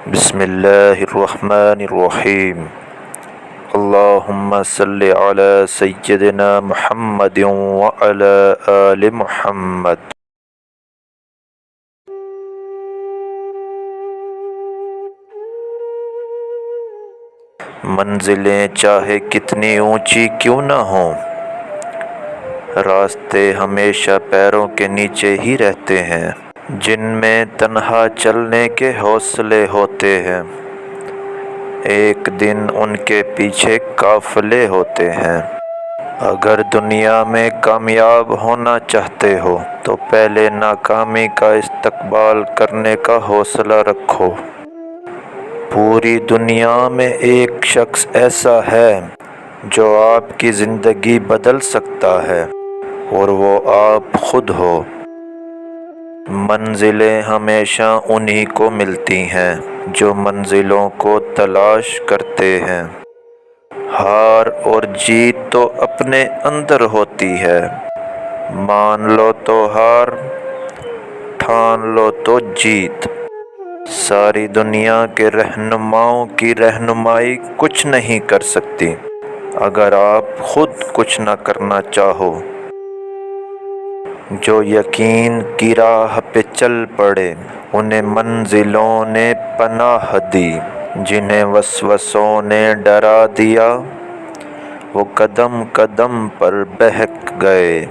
بسم اللہ الرحمن الرحیم اللہم صلی علی سیدنا محمد وعلی آل محمد۔ منزلیں چاہے کتنی اونچی کیوں نہ ہوں، راستے ہمیشہ پیروں کے نیچے ہی رہتے ہیں۔ جن میں تنہا چلنے کے حوصلے ہوتے ہیں، ایک دن ان کے پیچھے قافلے ہوتے ہیں۔ اگر دنیا میں کامیاب ہونا چاہتے ہو تو پہلے ناکامی کا استقبال کرنے کا حوصلہ رکھو۔ پوری دنیا میں ایک شخص ایسا ہے جو آپ کی زندگی بدل سکتا ہے، اور وہ آپ خود ہو۔ منزلیں ہمیشہ انہی کو ملتی ہیں جو منزلوں کو تلاش کرتے ہیں۔ ہار اور جیت تو اپنے اندر ہوتی ہے، مان لو تو ہار، ٹھان لو تو جیت۔ ساری دنیا کے رہنماؤں کی رہنمائی کچھ نہیں کر سکتی اگر آپ خود کچھ نہ کرنا چاہو۔ جو یقین کی راہ پہ چل پڑے انہیں منزلوں نے پناہ دی، جنہیں وسوسوں نے ڈرا دیا وہ قدم قدم پر بہک گئے۔